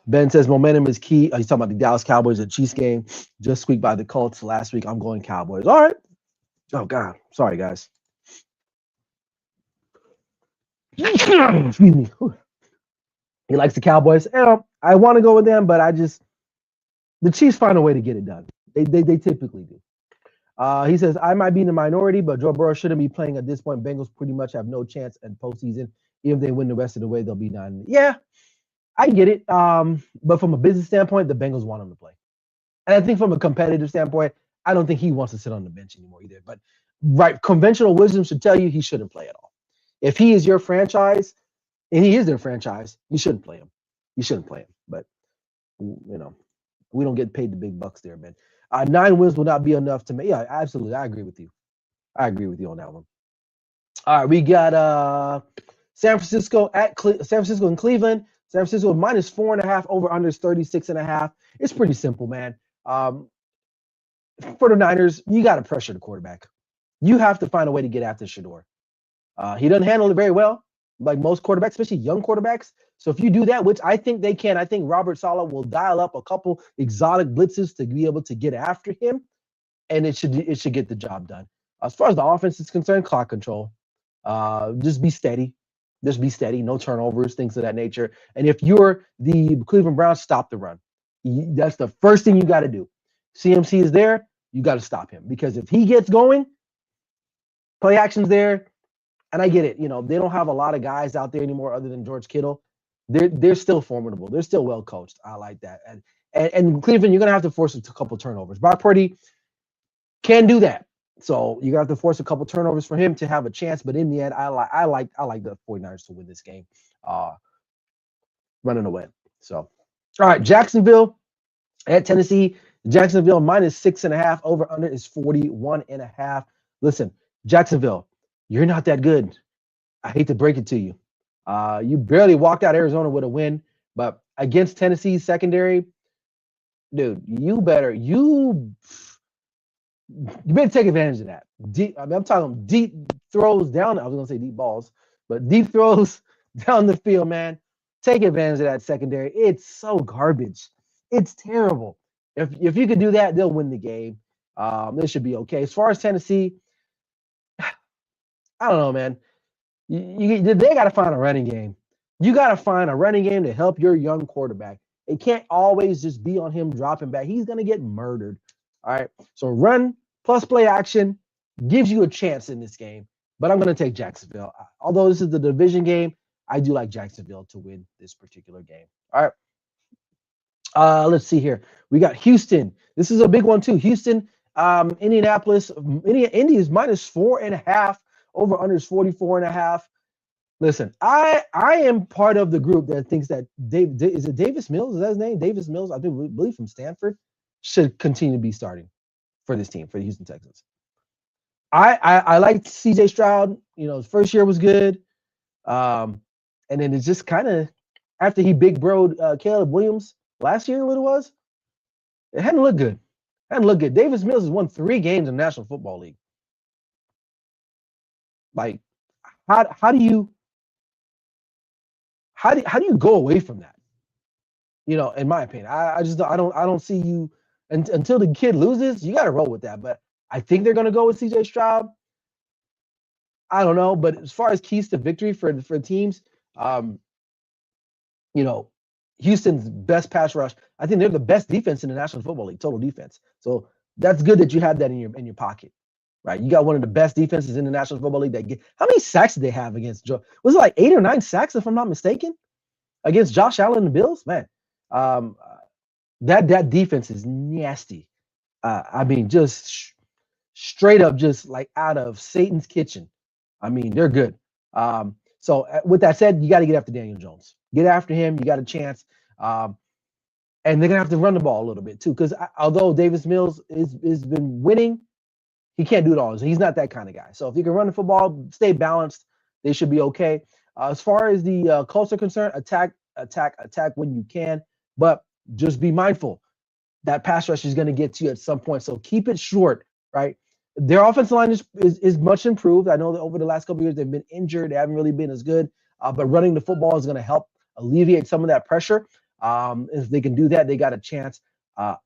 Ben says momentum is key. He's talking about the Dallas Cowboys and Chiefs game. Just squeaked by the Colts last week. I'm going Cowboys. All right. Oh, God. Sorry, guys. Excuse me. He likes the Cowboys. I want to go with them, but the Chiefs find a way to get it done. They typically do. He says, I might be in the minority, but Joe Burrow shouldn't be playing at this point. Bengals pretty much have no chance in postseason. Even if they win the rest of the way, they'll be 9. Yeah, I get it. But from a business standpoint, the Bengals want him to play. And I think from a competitive standpoint, I don't think he wants to sit on the bench anymore either. But conventional wisdom should tell you he shouldn't play at all. If he is your franchise, and he is their franchise, you shouldn't play him. You shouldn't play him. But, we don't get paid the big bucks there, man. 9 wins will not be enough to make. Yeah, absolutely. I agree with you. I agree with you on that one. All right, we got San Francisco San Francisco and Cleveland. San Francisco minus 4.5, over under is 36.5. It's pretty simple, man. For the Niners, you got to pressure the quarterback. You have to find a way to get after Shedeur. He doesn't handle it very well, like most quarterbacks, especially young quarterbacks. So if you do that, which I think they can, I think Robert Saleh will dial up a couple exotic blitzes to be able to get after him, and it should get the job done. As far as the offense is concerned, clock control. Just be steady. Just be steady. No turnovers, things of that nature. And if you're the Cleveland Browns, stop the run. That's the first thing you got to do. CMC is there. You got to stop him, because if he gets going, play action's there. And I get it. They don't have a lot of guys out there anymore other than George Kittle. They're still formidable. They're still well coached. I like that. And Cleveland, you're gonna have to force a couple turnovers. Brock Purdy can do that. So you're gonna have to force a couple turnovers for him to have a chance. But in the end, I like the 49ers to win this game. Running away. So all right, Jacksonville at Tennessee. Jacksonville minus 6.5, over under is 41.5. Listen, Jacksonville, you're not that good. I hate to break it to you. You barely walked out Arizona with a win, but against Tennessee's secondary, dude, you better take advantage of that. I'm talking deep throws down. I was gonna say deep balls, but deep throws down the field, man. Take advantage of that secondary. It's so garbage. It's terrible. If you could do that, they'll win the game. They should be okay. As far as Tennessee, I don't know, man. They got to find a running game. You got to find a running game to help your young quarterback. It can't always just be on him dropping back. He's going to get murdered. All right. So run plus play action gives you a chance in this game. But I'm going to take Jacksonville. Although this is the division game, I do like Jacksonville to win this particular game. All right. Let's see here. We got Houston. This is a big one too. Houston, Indianapolis. Indy is minus 4.5. Over under is 44.5. Listen, I am part of the group that thinks that is it Davis Mills? Is that his name? Davis Mills, I do believe, from Stanford, should continue to be starting for this team, for the Houston Texans. I liked CJ Stroud. His first year was good. And then it's just kind of after he big broed Caleb Williams last year, what it was, it hadn't looked good. Davis Mills has won 3 games in the National Football League. Like, how do you go away from that? In my opinion, I don't see you until the kid loses. You got to roll with that. But I think they're going to go with CJ Stroud. I don't know, but as far as keys to victory for teams, Houston's best pass rush. I think they're the best defense in the National Football League, total defense. So that's good that you have that in your pocket. Right, you got one of the best defenses in the National Football League. How many sacks did they have against Joe? Was it like 8 or 9 sacks, if I'm not mistaken, against Josh Allen and the Bills? Man, that defense is nasty. I mean, just straight up, just like out of Satan's kitchen. I mean, they're good. So with that said, you got to get after Daniel Jones. Get after him. You got a chance. And they're gonna have to run the ball a little bit too, because although Davis Mills has been winning, he can't do it all. He's not that kind of guy. So if you can run the football, stay balanced, they should be okay. As far as the Colts are concerned, attack when you can, but just be mindful. that pass rush is going to get to you at some point. So keep it short, right? Their offensive line is much improved. I know that over the last couple of years they've been injured. They haven't really been as good, but running the football is going to help alleviate some of that pressure. If they can do that, they got a chance. I'm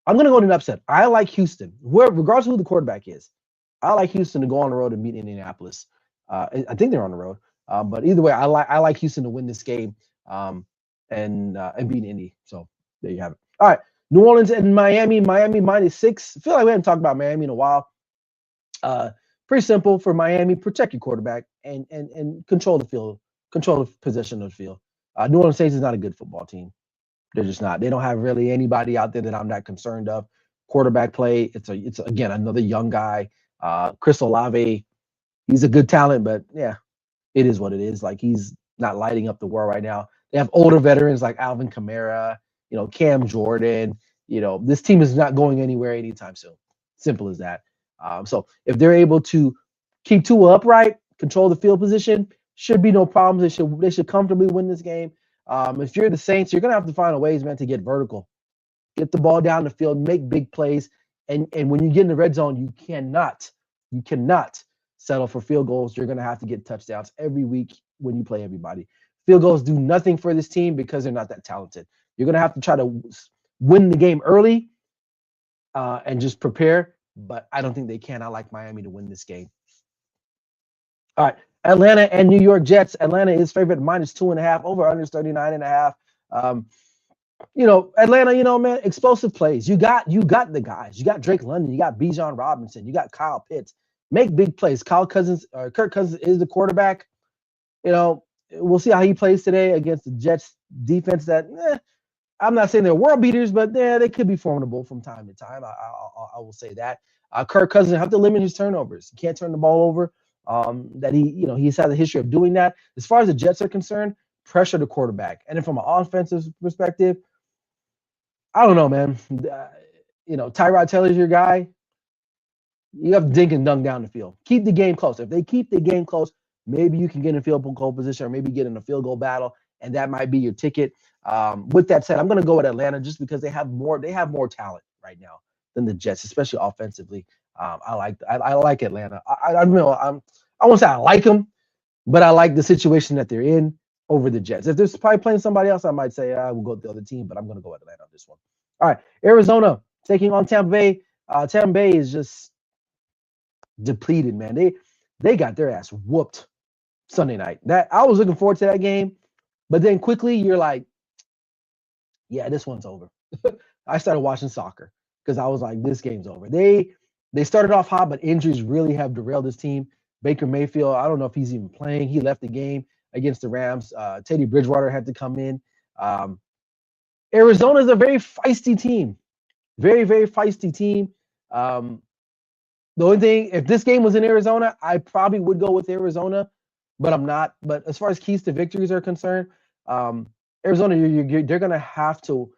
going to go to an upset. I like Houston, regardless of who the quarterback is. I like Houston to go on the road and beat Indianapolis. I think they're on the road, but either way, I like Houston to win this game and beat Indy. So there you have it. All right, New Orleans and Miami. Miami -6. I feel like we haven't talked about Miami in a while. Pretty simple for Miami: protect your quarterback and control the field, control the possession of the field. New Orleans Saints is not a good football team. They're just not. They don't have really anybody out there that I'm that concerned of. Quarterback play. It's again another young guy. Chris Olave. He's a good talent, but yeah, it is what it is. Like, he's not lighting up the world right now. They have older veterans like Alvin Kamara, Cam Jordan. This team is not going anywhere anytime soon. Simple as that. So if they're able to keep Tua upright, control the field position, should be no problems. They should comfortably win this game. If you're the Saints, you're gonna have to find a ways, man, to get vertical, get the ball down the field, make big plays, and when you get in the red zone, you cannot settle for field goals. You're gonna have to get touchdowns every week when you play everybody. Field goals do nothing for this team because they're not that talented. You're gonna have to try to win the game early and just prepare, but I don't think they can. I like Miami to win this game. All right. Atlanta and New York Jets. Atlanta is favored -2.5, over under 39.5. Atlanta, man, explosive plays. You got the guys. You got Drake London. You got Bijan Robinson. You got Kyle Pitts. Make big plays. Kirk Cousins is the quarterback. We'll see how he plays today against the Jets defense that, I'm not saying they're world beaters, but they could be formidable from time to time. I will say that. Kirk Cousins have to limit his turnovers. He can't turn the ball over. He's had a history of doing that. As far as the Jets are concerned, pressure the quarterback. And then from an offensive perspective, I don't know, man. Tyrod Taylor's your guy. You have to dink and dunk down the field. Keep the game close. If they keep the game close, maybe you can get in a field goal position or maybe get in a field goal battle, and that might be your ticket. With that said, I'm going to go with Atlanta just because they have more talent right now than the Jets, especially offensively. I like Atlanta. I won't say I like them, but I like the situation that they're in over the Jets. If they're probably playing somebody else, I might say I will go with the other team, but I'm going to go with Atlanta on this one. All right, Arizona taking on Tampa Bay. Tampa Bay is just depleted, man. They got their ass whooped Sunday night. That I was looking forward to that game, but then quickly you're like, yeah, this one's over. I started watching soccer because I was like, this game's over. They started off hot, but injuries really have derailed this team. Baker Mayfield, I don't know if he's even playing. He left the game against the Rams. Teddy Bridgewater had to come in. Arizona is a very feisty team. Very, very feisty team. The only thing, if this game was in Arizona, I probably would go with Arizona, but I'm not. But as far as keys to victories are concerned, Arizona, they're going to have to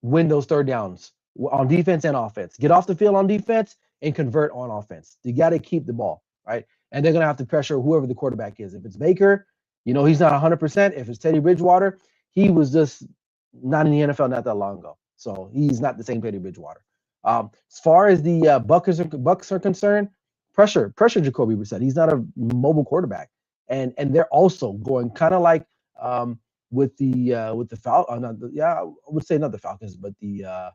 win those third downs on defense and offense. Get off the field on defense and convert on offense. You got to keep the ball, right? And they're going to have to pressure whoever the quarterback is. If it's Baker, he's not 100%. If it's Teddy Bridgewater, he was just not in the NFL not that long ago. So he's not the same Teddy Bridgewater. As far as the Bucks are concerned, pressure Jacoby Brissett. He's not a mobile quarterback. And they're also going kind of like with the Falcons. I would say not the Falcons, but the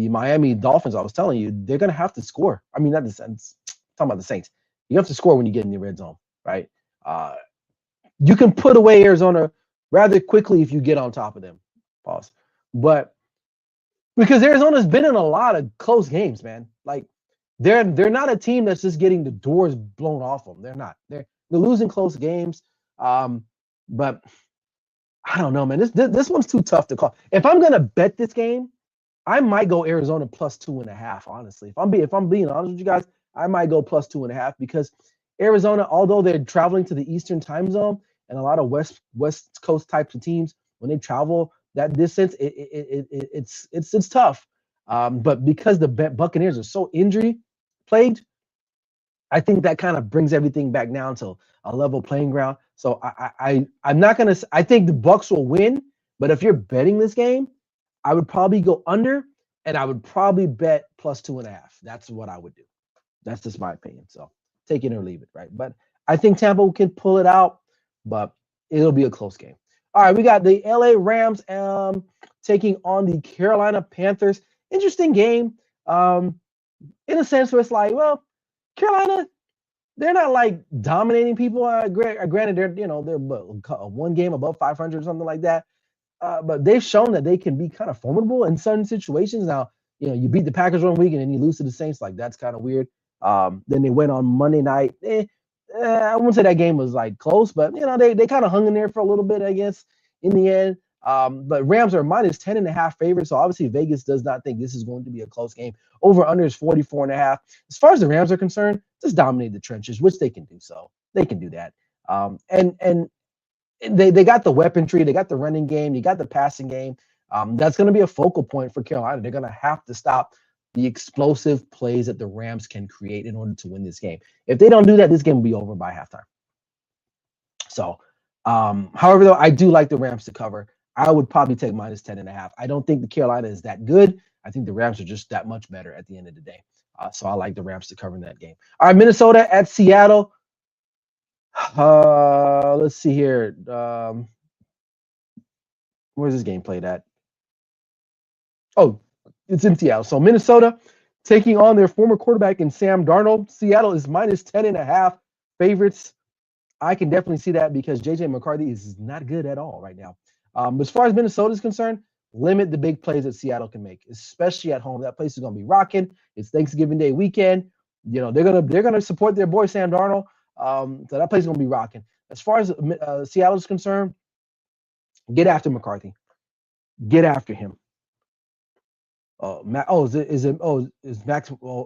Miami Dolphins. I was telling you, they're going to have to score. I mean, not the Saints. Talking about the Saints. You have to score when you get in the red zone, right? You can put away Arizona rather quickly if you get on top of them. Pause. But because Arizona's been in a lot of close games, man. Like they're not a team that's just getting the doors blown off them. They're not. They're losing close games. But I don't know, man. This one's too tough to call. If I'm gonna bet this game, I might go Arizona plus 2.5. Honestly, if I'm being honest with you guys, I might go plus 2.5 because Arizona, although they're traveling to the Eastern time zone and a lot of West Coast types of teams, when they travel that distance, it's tough. But because the Buccaneers are so injury plagued, I think that kind of brings everything back down to a level playing ground. So I'm not gonna. I think the Bucs will win, but if you're betting this game, I would probably go under. And I would probably bet plus 2.5. That's what I would do. That's just my opinion. So take it or leave it, right? But I think Tampa can pull it out, but it'll be a close game. All right, we got the LA Rams taking on the Carolina Panthers. Interesting game. In a sense where it's like, well, Carolina, they're not like dominating people. Granted, they're one game above 500 or something like that. But they've shown that they can be kind of formidable in certain situations. Now, you beat the Packers one week and then you lose to the Saints. Like, that's kind of weird. Then they went on Monday night. I wouldn't say that game was like close, but they kind of hung in there for a little bit, I guess, in the end. But Rams are minus 10.5 favorites. So obviously Vegas does not think this is going to be a close game. Over under is 44.5. As far as the Rams are concerned, just dominate the trenches, which they can do. So they can do that. And they got the weaponry, they got the running game, you got the passing game. That's going to be a focal point for Carolina. They're going to have to stop the explosive plays that the Rams can create in order to win this game. If they don't do that, this game will be over by halftime. So, however, though, I do like the Rams to cover. I would probably take minus 10.5. I don't think the Carolina is that good. I think the Rams are just that much better at the end of the day. So I like the Rams to cover in that game. All right, Minnesota at Seattle. Let's see here. Where's this game played at? Oh, it's in Seattle. So Minnesota taking on their former quarterback in Sam Darnold. Seattle is minus 10.5 favorites. I can definitely see that because JJ McCarthy is not good at all right now. As far as Minnesota is concerned, limit the big plays that Seattle can make, especially at home. That place is going to be rocking. It's Thanksgiving Day weekend. They're gonna support their boy Sam Darnold. So that place is going to be rocking. As far as Seattle is concerned, get after McCarthy. Get after him. Is Max? Oh,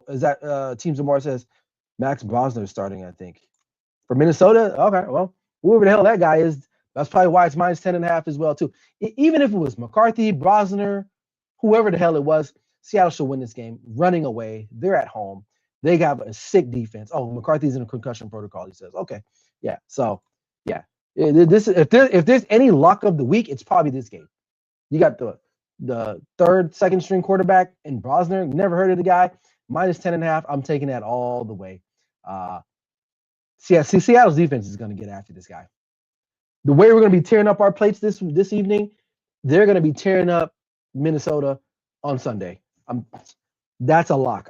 is that Team Zamora says Max Brosner is starting? I think for Minnesota. Okay, well, whoever the hell that guy is, that's probably why it's minus 10.5 as well too. Even if it was McCarthy, Brosner, whoever the hell it was, Seattle should win this game. Running away, they're at home. They got a sick defense. Oh, McCarthy's in a concussion protocol. He says, okay, yeah. So, yeah, if there's any luck of the week, it's probably this game. You got the second string quarterback in Brosner. Never heard of the guy. Minus 10.5. I'm taking that all the way. Seattle's defense is going to get after this guy. The way we're going to be tearing up our plates this evening, they're going to be tearing up Minnesota on Sunday. That's a lock.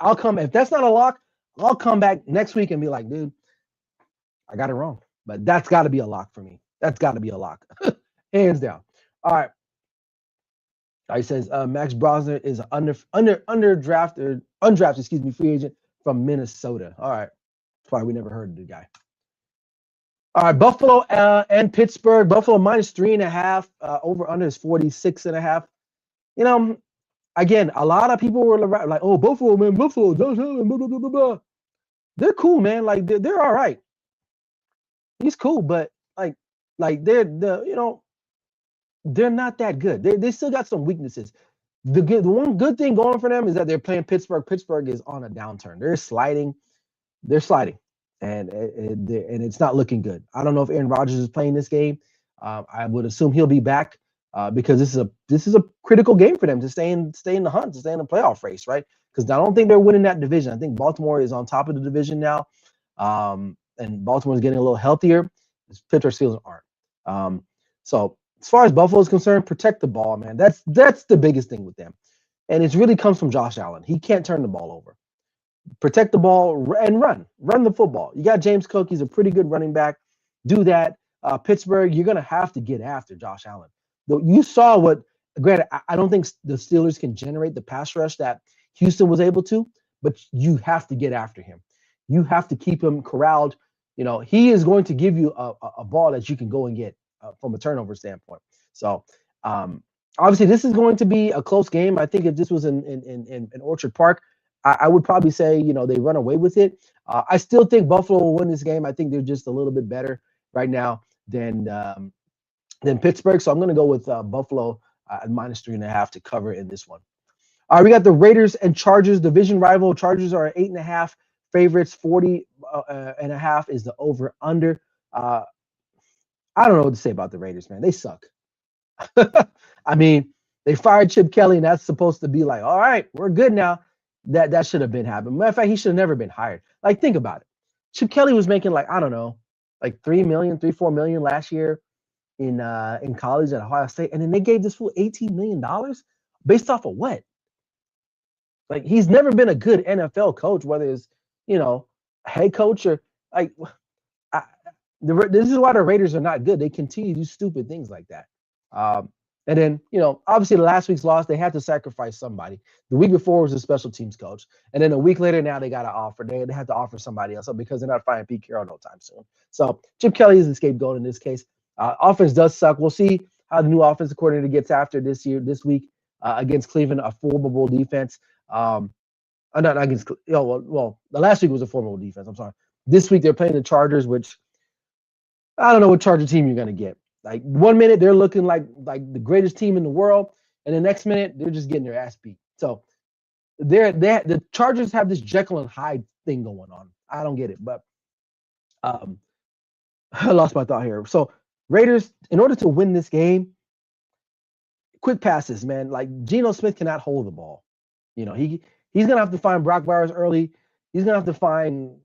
I'll come if that's not a lock. I'll come back next week and be like, dude, I got it wrong. But that's got to be a lock for me. That's got to be a lock, hands down. All right. He says Max Brosner is an undrafted free agent from Minnesota. All right. That's why we never heard of the guy. All right, Buffalo and Pittsburgh. Buffalo minus 3.5. Over under is 46.5. Again, a lot of people were like, "Oh, Buffalo, man, Buffalo, blah, blah, blah, blah." They're cool, man. Like they're all right. He's cool, but like they're not that good. They still got some weaknesses. The one good thing going for them is that they're playing Pittsburgh. Pittsburgh is on a downturn. They're sliding. And it's not looking good. I don't know if Aaron Rodgers is playing this game. I would assume he'll be back because this is a critical game for them to stay in the hunt, to stay in the playoff race, right? Because I don't think they're winning that division. I think Baltimore is on top of the division now, and Baltimore is getting a little healthier. Pittsburgh Steelers aren't. So as far as Buffalo is concerned, protect the ball, man. That's the biggest thing with them, and it really comes from Josh Allen. He can't turn the ball over. Protect the ball and run the football. You got James Cook. He's a pretty good running back. Do that. Pittsburgh, you're going to have to get after Josh Allen. Though you saw granted, I don't think the Steelers can generate the pass rush that Houston was able to, but you have to get after him. You have to keep him corralled. He is going to give you a ball that you can go and get from a turnover standpoint. So, obviously, this is going to be a close game. I think if this was in Orchard Park, I would probably say, they run away with it. I still think Buffalo will win this game. I think they're just a little bit better right now than Pittsburgh. So I'm going to go with Buffalo at minus 3.5 to cover in this one. All right, we got the Raiders and Chargers, division rival. Chargers are 8.5 favorites. 40.5 is the over under. I don't know what to say about the Raiders, man. They suck. I mean, They fired Chip Kelly, and that's supposed to be like, all right, we're good now. That should have been happening. Matter of fact, he should have never been hired. Like, think about it. Chip Kelly was making like, I don't know, like 4 million last year in college at Ohio State, and then they gave this fool $18 million based off of what? Like, he's never been a good NFL coach, whether it's, head coach or like. This is why the Raiders are not good. They continue to do stupid things like that. And then, obviously the last week's loss, they had to sacrifice somebody. The week before was a special teams coach. And then a week later, now they got to offer. They had to offer somebody else because they're not firing Pete Carroll no time soon. So Chip Kelly is the scapegoat in this case. Offense does suck. We'll see how the new offensive coordinator gets after this week against Cleveland, a formidable defense. Not against, the last week was a formidable defense. I'm sorry. This week they're playing the Chargers, which I don't know what Charger team you're going to get. Like, 1 minute they're looking like the greatest team in the world, and the next minute they're just getting their ass beat. So the Chargers have this Jekyll and Hyde thing going on. I don't get it, but I lost my thought here. So Raiders, in order to win this game, quick passes, man. Like, Geno Smith cannot hold the ball. He's gonna have to find Brock Bowers early. He's gonna have to find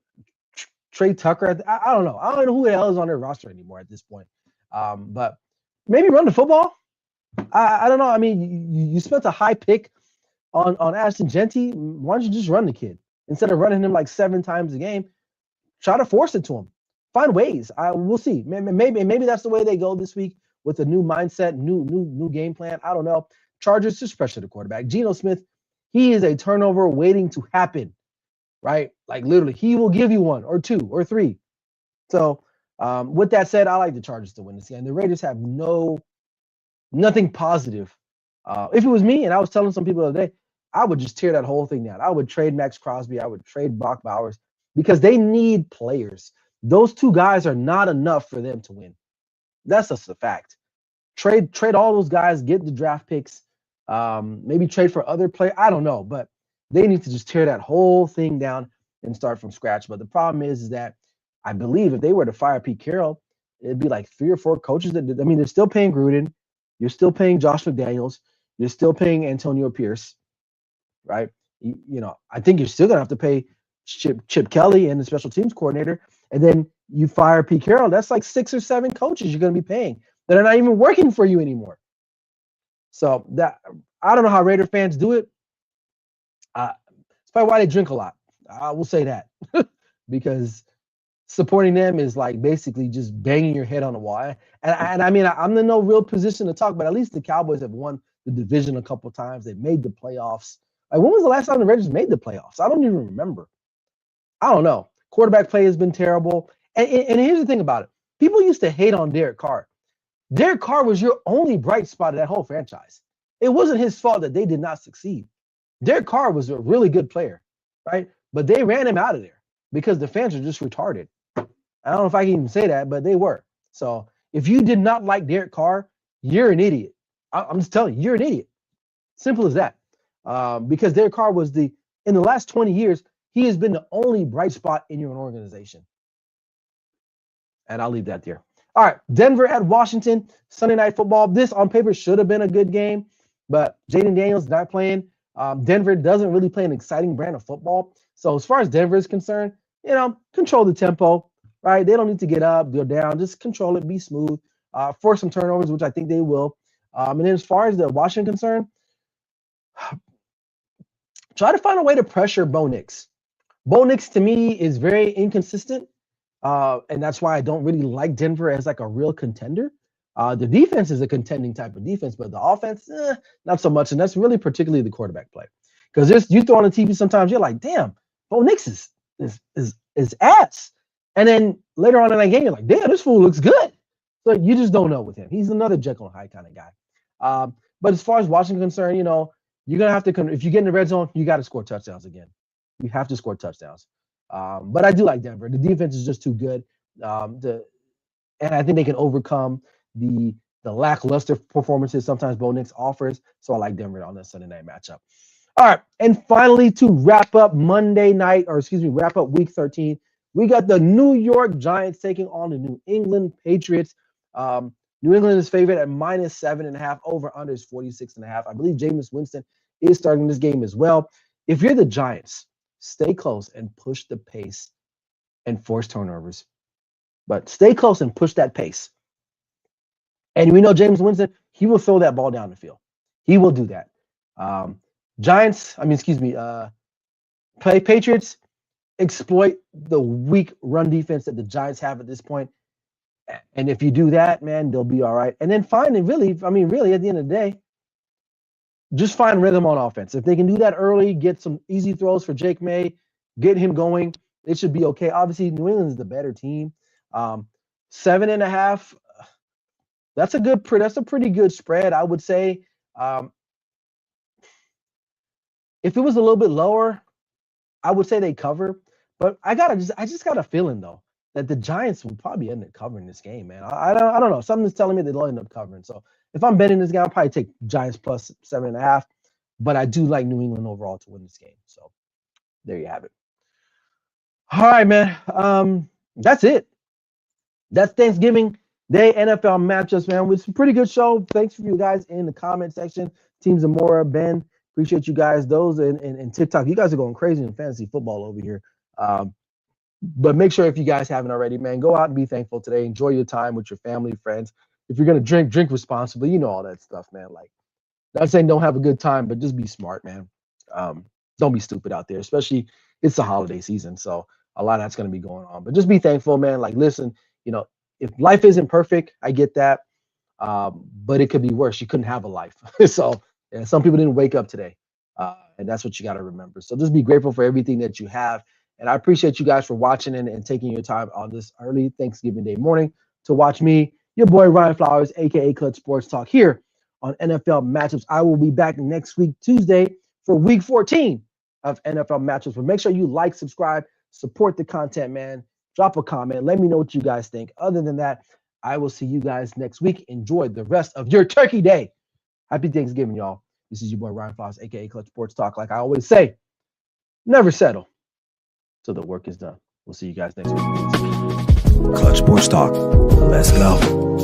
Trey Tucker. I don't know. I don't know who the hell is on their roster anymore at this point. But maybe run the football. I don't know. I mean, you spent a high pick on Ashton Genty. Why don't you just run the kid instead of running him like 7 times a game? Try to force it to him. Find ways. We'll see. Maybe that's the way they go this week with a new mindset, new game plan. I don't know. Chargers, just pressure the quarterback. Geno Smith, he is a turnover waiting to happen, right? Like, literally, he will give you 1 or 2 or 3. So with that said, I like the Chargers to win this game. The Raiders have nothing positive. If it was me, and I was telling some people the other day, I would just tear that whole thing down. I would trade Max Crosby. I would trade Brock Bowers because they need players. Those 2 guys are not enough for them to win. That's just a fact. Trade all those guys, get the draft picks, maybe trade for other players. I don't know, but they need to just tear that whole thing down and start from scratch. But the problem is that I believe if they were to fire Pete Carroll, it'd be like 3 or 4 coaches they're still paying Gruden. You're still paying Josh McDaniels. You're still paying Antonio Pierce, right? I think you're still going to have to pay Chip Kelly and the special teams coordinator. And then you fire Pete Carroll. That's like 6 or 7 coaches you're going to be paying that are not even working for you anymore. So that I don't know how Raider fans do it. It's probably why they drink a lot. I will say that because supporting them is like basically just banging your head on the wall. And I mean, I'm in no real position to talk, but at least the Cowboys have won the division a couple times. They've made the playoffs. Like, when was the last time the Raiders made the playoffs? I don't even remember. I don't know. Quarterback play has been terrible. And here's the thing about it. People used to hate on Derek Carr. Derek Carr was your only bright spot of that whole franchise. It wasn't his fault that they did not succeed. Derek Carr was a really good player, right? But they ran him out of there because the fans are just retarded. I don't know if I can even say that, but they were. So if you did not like Derek Carr, you're an idiot. I'm just telling you, you're an idiot. Simple as that. Because Derek Carr was in the last 20 years, he has been the only bright spot in your organization. And I'll leave that there. All right, Denver at Washington, Sunday Night Football. This on paper should have been a good game, but Jaden Daniels not playing. Denver doesn't really play an exciting brand of football. So as far as Denver is concerned, control the tempo, right? They don't need to get up, go down. Just control it, be smooth, force some turnovers, which I think they will. And then as far as the Washington concerned, try to find a way to pressure Bo Nix. Bo Nix, to me, is very inconsistent. And that's why I don't really like Denver as like a real contender. The defense is a contending type of defense, but the offense, not so much. And that's really particularly the quarterback play. Because you throw on the TV sometimes, you're like, damn, Bo Nix is ass. And then later on in that game, you're like, damn, this fool looks good. So you just don't know with him. He's another Jekyll and Hyde kind of guy. But as far as Washington concerned, you're going to have to, if you get in the red zone, you got to score touchdowns again. You have to score touchdowns. But I do like Denver. The defense is just too good. And I think they can overcome the lackluster performances sometimes Bo Nix offers. So I like Denver on that Sunday night matchup. All right. And finally, to wrap up wrap up week 13, we got the New York Giants taking on the New England Patriots. New England is favored at -7.5. Over under is 46.5. I believe Jameis Winston is starting this game as well. If you're the Giants, stay close and push the pace and force turnovers. But stay close and push that pace. And we know Jameis Winston, he will throw that ball down the field. He will do that. Patriots exploit the weak run defense that the Giants have at this point. And if you do that, man, they'll be all right. And then finally, really, at the end of the day, just find rhythm on offense. If they can do that early, get some easy throws for Jake May, get him going, it should be okay. Obviously, New England is the better team. 7.5. That's a pretty good spread, I would say. If it was a little bit lower, I would say they cover. But I just got a feeling though that the Giants will probably end up covering this game, man. I don't know. Something's telling me they'll end up covering. So if I'm betting this game, I'll probably take Giants plus 7.5. But I do like New England overall to win this game. So there you have it. All right, man. That's it. That's Thanksgiving Day NFL matchups, man. It's a pretty good show. Thanks for you guys in the comment section. Team Zamora, Ben, appreciate you guys. Those in TikTok, you guys are going crazy in fantasy football over here. But make sure if you guys haven't already, man, go out and be thankful today. Enjoy your time with your family, friends. If you're going to drink responsibly, you know all that stuff, man. Like, not saying don't have a good time, but just be smart, man. Don't be stupid out there, especially it's the holiday season. So a lot of that's going to be going on. But just be thankful, man. Like, listen, if life isn't perfect, I get that. But it could be worse. You couldn't have a life. So some people didn't wake up today. And that's what you got to remember. So just be grateful for everything that you have. And I appreciate you guys for watching and taking your time on this early Thanksgiving Day morning to watch me, your boy Ryan Flowers, a.k.a. Clutch Sports Talk, here on NFL Matchups. I will be back next week, Tuesday, for Week 14 of NFL Matchups. But make sure you like, subscribe, support the content, man. Drop a comment. Let me know what you guys think. Other than that, I will see you guys next week. Enjoy the rest of your turkey day. Happy Thanksgiving, y'all. This is your boy Ryan Flowers, a.k.a. Clutch Sports Talk. Like I always say, never settle till the work is done. We'll see you guys next week. Clutch Sports Talk. Let's go.